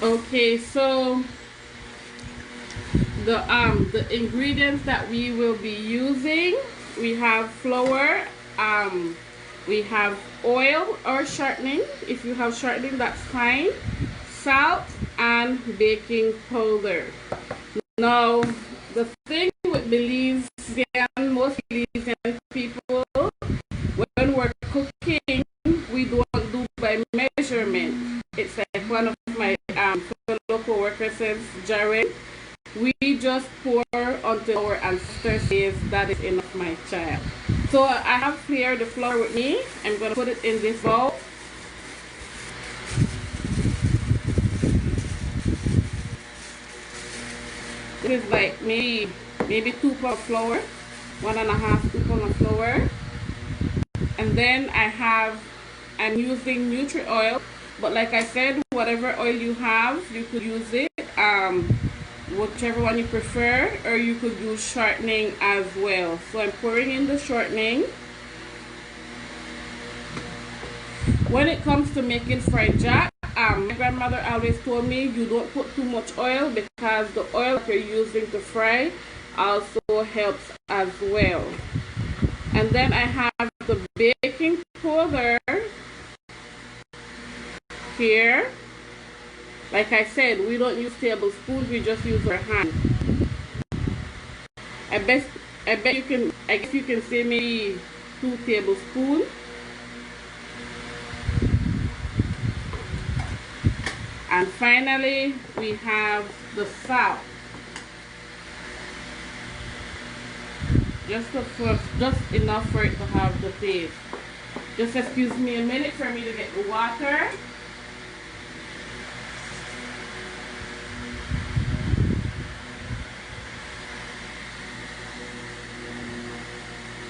Okay, so the ingredients that we will be using, we have flour, we have oil or shortening. If you have shortening, that's fine. Salt and baking powder. Now, the thing with Belizean, most Belizean people, when we're cooking, we don't do by measurement. It's like one of my fellow co-workers says, Jared, we just pour until our ancestor says that is enough, my child. So I have here the flour with me. I'm going to put it in this bowl. This is like maybe 2 pounds of flour, 1.5 2 pounds of flour. And then I'm using Nutri oil, but like I said, whatever oil you have, you could use it, whichever one you prefer, or you could use shortening as well. So I'm pouring in the shortening. When it comes to making fried jack, my grandmother always told me you don't put too much oil because the oil that you're using to fry also helps as well. And then I have the baking powder here. Like I said, we don't use tablespoons, we just use our hand. I bet you can, I guess you can say maybe 2 tablespoons. And finally, we have the salt. Just enough for it to have the taste. Just excuse me a minute for me to get the water.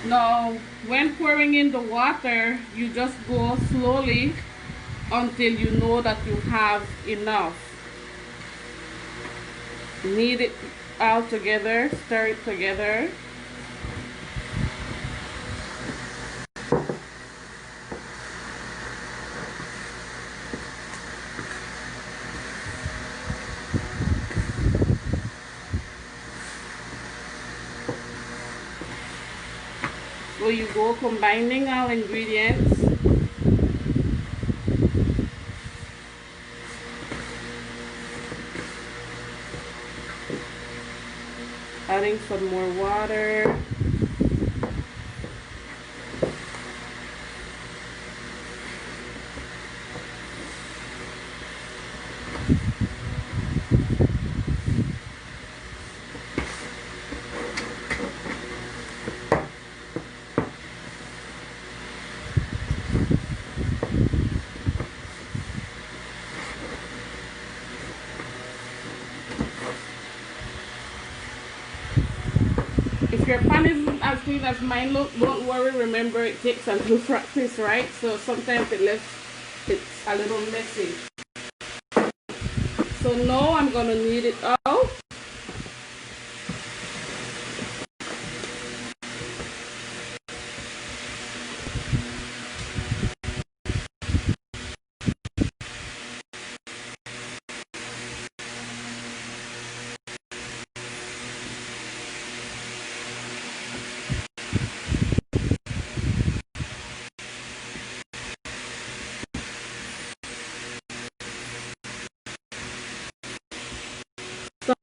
Now, when pouring in the water, you just go slowly until you know that you have enough. Knead it all together, stir it together. So you go combining all ingredients. Adding some more water. If your pan isn't as clean as mine look, don't worry. Remember, it takes a little practice, right? So sometimes it's a little messy. So now I'm gonna knead it out.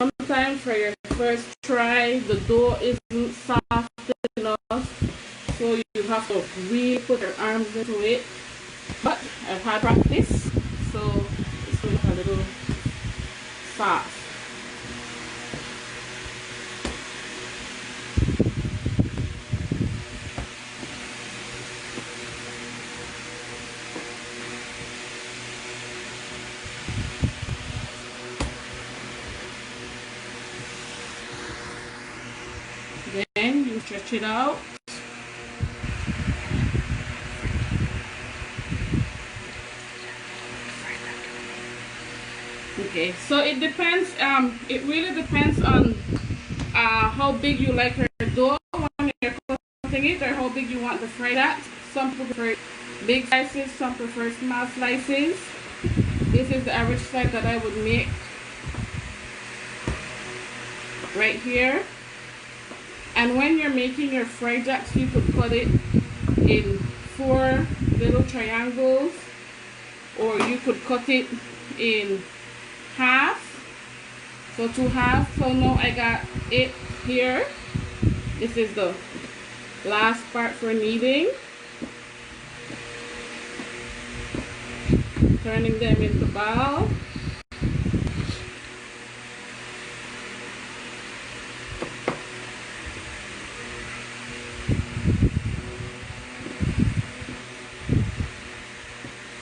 Sometimes for your first try, the dough isn't soft enough, so you have to really put your arms into it. But I've had practice, so it's going to be a little soft. Then you stretch it out. Okay, so it depends. It really depends on how big you like your dough when you're cutting it, or how big you want to fry that. Some people prefer big slices, some prefer small slices. This is the average size that I would make right here. And when you're making your fry jacks, you could cut it in 4 little triangles, or you could cut it in half, so 2 halves. So now I got it here. This is the last part for kneading. Turning them into ball.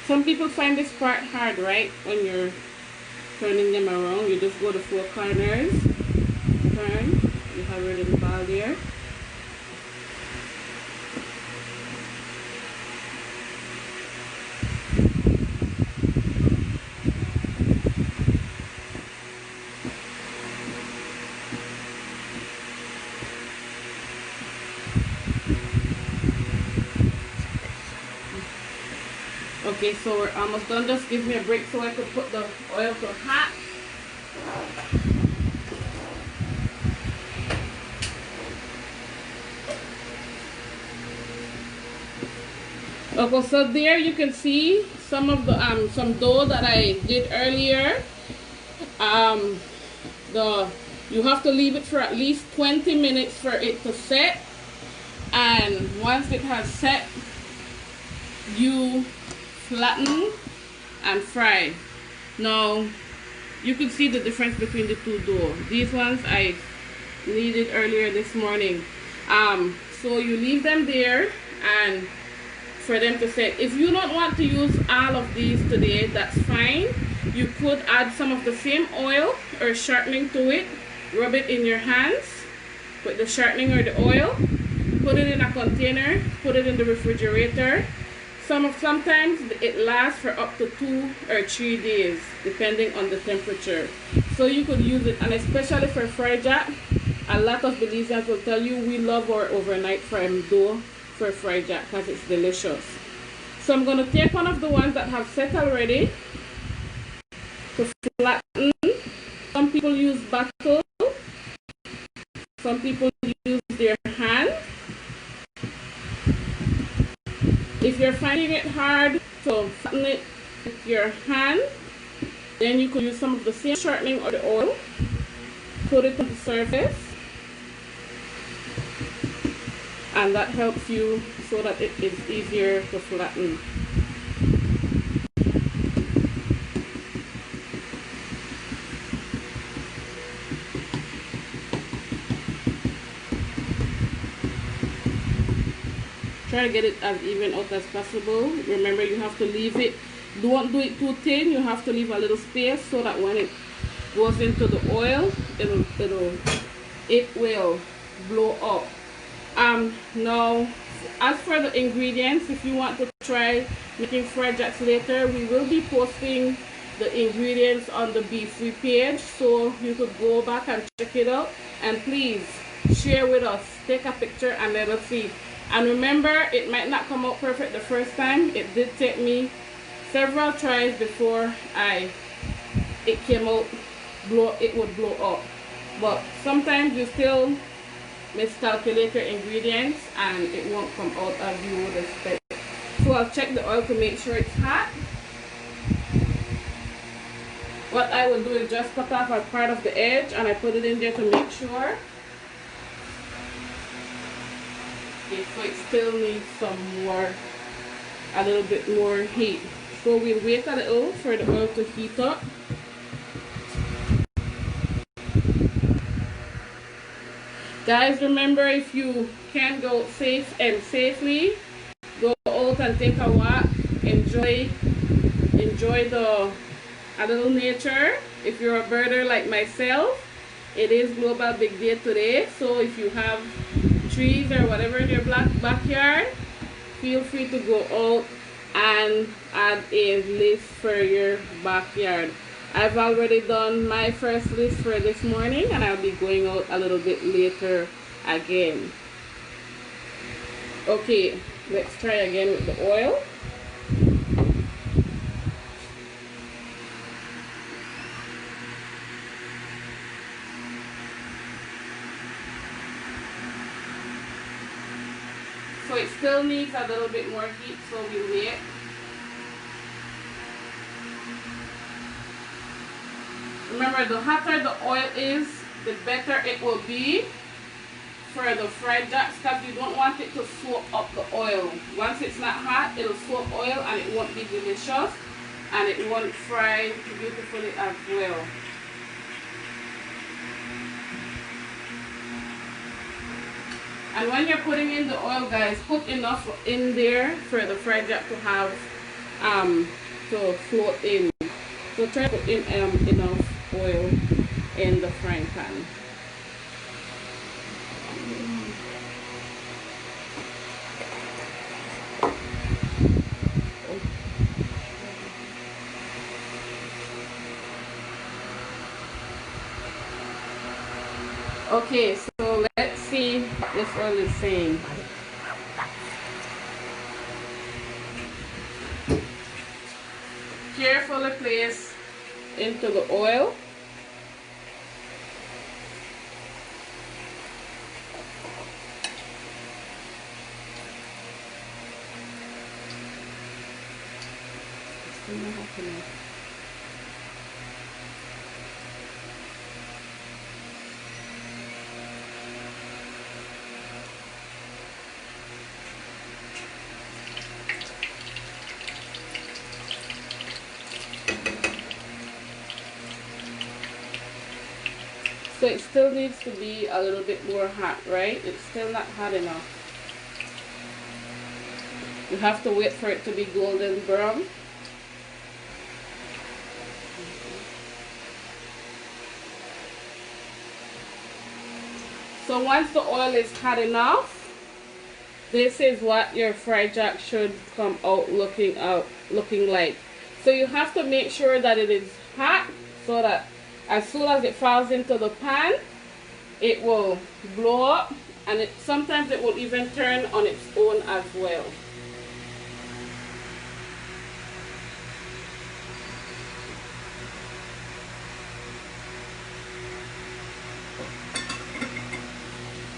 Some people find this part hard, right? When you're turning them around, you just go to 4 corners, turn, you have it in the ball there. Okay, so we're almost done. Just give me a break so I could put the oil to hot. Okay, so there you can see some of the some dough that I did earlier. You have to leave it for at least 20 minutes for it to set, and once it has set, you flatten and fry. Now you could see the difference between the two dough. These ones I kneaded earlier this morning. So you leave them there and for them to set. If you don't want to use all of these today, that's fine. You could add some of the same oil or shortening to it, rub it in your hands with the shortening or the oil, put it in a container, put it in the refrigerator. Sometimes it lasts for up to 2 or 3 days depending on the temperature. So you could use it, and especially for fry jack, a lot of Belizeans will tell you we love our overnight fry dough for fry jack because it's delicious. So I'm going to take one of the ones that have set already to flatten. Some people use battle, some people use their hand. If you're finding it hard to flatten it with your hand, then you could use some of the same shortening or the oil, put it on the surface, and that helps you so that it is easier to flatten. Try to get it as even out as possible. Remember, you have to leave it, don't do it too thin. You have to leave a little space so that when it goes into the oil, it will blow up. Now, as for the ingredients, if you want to try making fry jacks later, we will be posting the ingredients on the Bfree page, so you could go back and check it out. And please share with us, take a picture and let us see. And remember, it might not come out perfect the first time. It did take me several tries before it came out, it would blow up. But sometimes you still miscalculate your ingredients and it won't come out as you would expect. So I'll check the oil to make sure it's hot. What I will do is just cut off a part of the edge and I put it in there to make sure. Okay, so it still needs a little bit more heat. So we'll wait a little for the oil to heat up. Guys, remember, if you can go safely, go out and take a walk, enjoy a little nature. If you're a birder like myself, it is Global Big Day today, so if you have trees or whatever in your backyard, feel free to go out and add a list for your backyard. I've already done my first list for this morning and I'll be going out a little bit later again. Okay, let's try again with the oil. So it still needs a little bit more heat, so we wait. Remember, the hotter the oil is, the better it will be for the fried jacks, because you don't want it to soak up the oil. Once it's not hot, it'll soak oil and it won't be delicious, and it won't fry beautifully as well. And when you're putting in the oil, guys, put enough in there for the fried jack to have to float in. So try to put in enough oil in the frying pan. Okay, so let's see what this oil is saying. Carefully place into the oil. It's not happening. So it still needs to be a little bit more hot, right? It's still not hot enough. You have to wait for it to be golden brown. So once the oil is hot enough, this is what your fried jack should come out looking like. So you have to make sure that it is hot, so that as soon as it falls into the pan, it will blow up, and sometimes it will even turn on its own as well.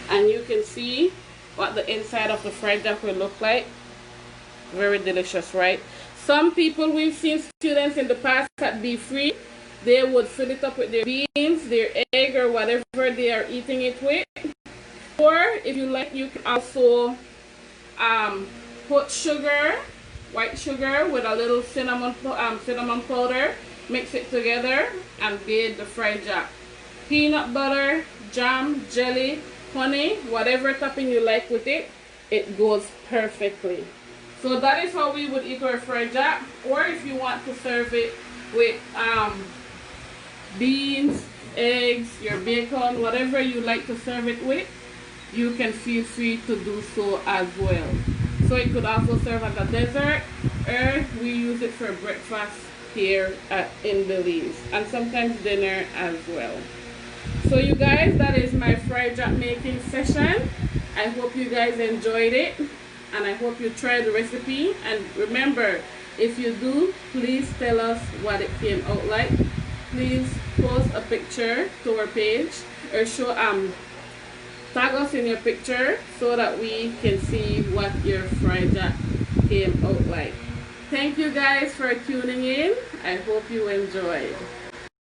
And you can see what the inside of the fried jack will look like. Very delicious, right? Some people, we've seen students in the past at Bfree, they would fill it up with their beans, their egg, or whatever they are eating it with. Or if you like, you can also put sugar, white sugar, with a little cinnamon powder, mix it together, and bathe the fried jack. Peanut butter, jam, jelly, honey, whatever topping you like with it, it goes perfectly. So that is how we would eat our fried jack. Or if you want to serve it with beans, eggs, your bacon, whatever you like to serve it with, you can feel free to do so as well. So it could also serve as a dessert, or we use it for breakfast here in Belize, and sometimes dinner as well. So you guys, that is my fried jack making session. I hope you guys enjoyed it, and I hope you try the recipe. And remember, if you do, please tell us what it came out like. Please post a picture to our page, or show tag us in your picture, so that we can see what your fried jack came out like. Thank you guys for tuning in. I hope you enjoyed.